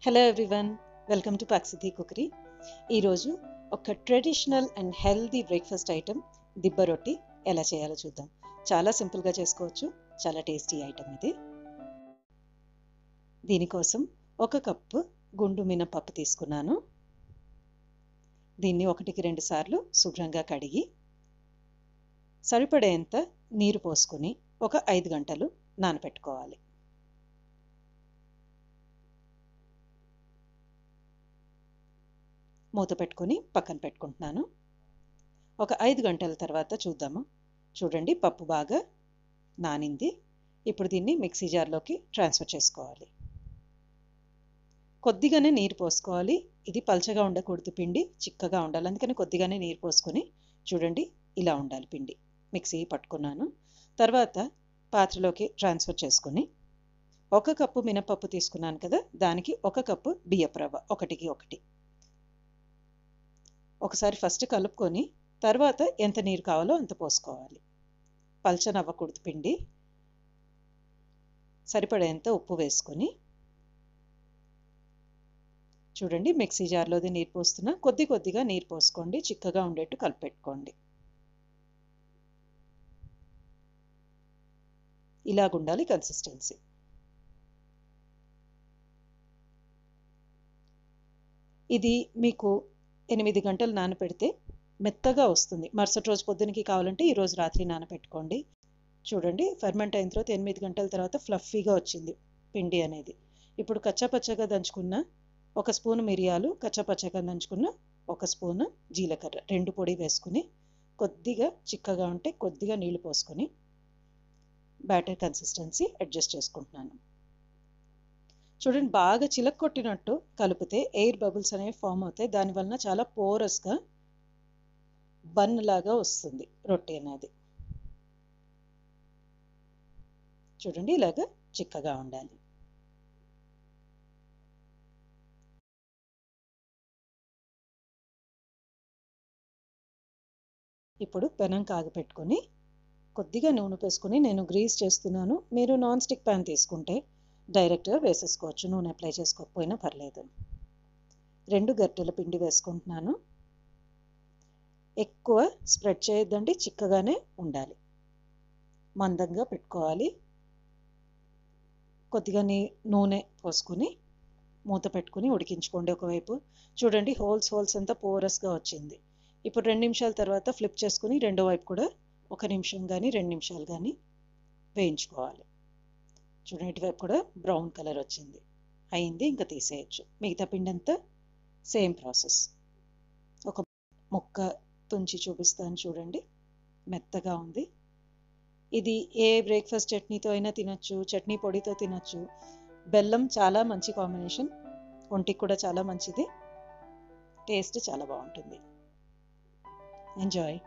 Hello everyone, welcome to Paaksiddhii Cookery. ఈరోజు ఒక traditional and healthy breakfast item దిబ్బ రొట్టి ఎలా చేయాలో చూద్దాం. చాలా సింపుల్గా చేసుకోవచ్చు, చాలా టేస్టీ ఐటెం ఇది. దీనికోసం 1 కప్పు గుండు మినపప్పు తీసుకున్నాను. దీన్ని 1-2 సార్లు శుభ్రంగా కడిగి సరిపడేంత నీరు పోసుకొని ఒక 5 గంటలు నానబెట్టుకోవాలి. మూత పెట్టుకొని పక్కన పెట్టుకుంటున్నాను. ఒక 5 గంటల తర్వాత చూద్దాము. చూడండి, పప్పు బాగా నానింది. ఇప్పుడు దీన్ని మిక్సీ జార్లోకి ట్రాన్స్ఫర్ చేసుకోవాలి. కొద్దిగానే నీరు పోసుకోవాలి. ఇది పల్చగా ఉండకూడదు, పిండి చిక్కగా ఉండాలి. అందుకని కొద్దిగానే నీరు పోసుకొని చూడండి, ఇలా ఉండాలి పిండి. మిక్సీ పట్టుకున్నాను. తర్వాత పాత్రలోకి ట్రాన్స్ఫర్ చేసుకొని 1 కప్పు మినపప్పు తీసుకున్నాను కదా, దానికి 1 కప్పు బియ్యపు రవ్వ 1కి 1. ఒకసారి ఫస్ట్ కలుపుకొని తర్వాత ఎంత నీరు కావాలో అంత పోసుకోవాలి. పల్చనవ్వకూడదు పిండి. సరిపడేంత ఉప్పు వేసుకొని చూడండి, మిక్సీ జార్లోది నీరు పోస్తున్నా. కొద్దిగా నీరు పోసుకోండి, చిక్కగా ఉండేట్టు కలిపెట్టుకోండి. ఇలాగుండాలి కన్సిస్టెన్సీ. ఇది మీకు 8 గంటలు నానపెడితే మెత్తగా వస్తుంది. మరుసటి రోజు పొద్దునకి కావాలంటే ఈరోజు రాత్రి నానపెట్టుకోండి. చూడండి, ఫెర్మెంట్ అయిన తర్వాత 8 గంటల తర్వాత ఫ్లఫీగా వచ్చింది పిండి అనేది. ఇప్పుడు కచ్చాపచ్చగా దంచుకున్న 1 స్పూను మిరియాలు, కచ్చాపచ్చగా దంచుకున్న 1 స్పూను జీలకర్ర 2 పొడి వేసుకుని కొద్దిగా చిక్కగా ఉంటే కొద్దిగా నీళ్లు పోసుకొని బ్యాటర్ కన్సిస్టెన్సీ అడ్జస్ట్ చేసుకుంటున్నాను. చూడండి, బాగా చిలక కొట్టినట్టు కలిపితే ఎయిర్ బబుల్స్ అనేవి ఫామ్ అవుతాయి. దానివలన చాలా పోరస్గా బన్ లాగా వస్తుంది రొట్టె అనేది. చూడండి, ఇలాగా చిక్కగా ఉండాలి. ఇప్పుడు పెనం కాగపెట్టుకొని కొద్దిగా నూనె వేసుకొని, నేను గ్రీస్ చేస్తున్నాను. మీరు నాన్ స్టిక్ ప్యాన్ తీసుకుంటే డైరెక్ట్గా వేసేసుకోవచ్చు, నూనె అప్లై చేసుకోకపోయినా పర్లేదు. 2 గరిటెల పిండి వేసుకుంటున్నాను. ఎక్కువ స్ప్రెడ్ చేయొద్దండి, చిక్కగానే ఉండాలి. మందంగా పెట్టుకోవాలి. కొద్దిగా నూనె పోసుకొని మూత పెట్టుకుని ఉడికించుకోండి ఒకవైపు. చూడండి, హోల్స్ అంతా పోరస్గా వచ్చింది. ఇప్పుడు 2 నిమిషాల తర్వాత ఫ్లిప్ చేసుకుని రెండో వైపు కూడా 1 నిమిషం కానీ 2 నిమిషాలు కానీ వేయించుకోవాలి. చూడండి, ఇటువైపు కూడా బ్రౌన్ కలర్ వచ్చింది. అయింది, ఇంకా తీసేయచ్చు. మిగతా పిండి అంతా సేమ్ ప్రాసెస్. ఒక ముక్క తుంచి చూపిస్తాను. చూడండి, మెత్తగా ఉంది. ఇది ఏ బ్రేక్ఫాస్ట్ చట్నీతో అయినా తినచ్చు, చట్నీ పొడితో తినచ్చు. బెల్లం చాలా మంచి కాంబినేషన్, ఒంటికి కూడా చాలా మంచిది. టేస్ట్ చాలా బాగుంటుంది. ఎంజాయ్.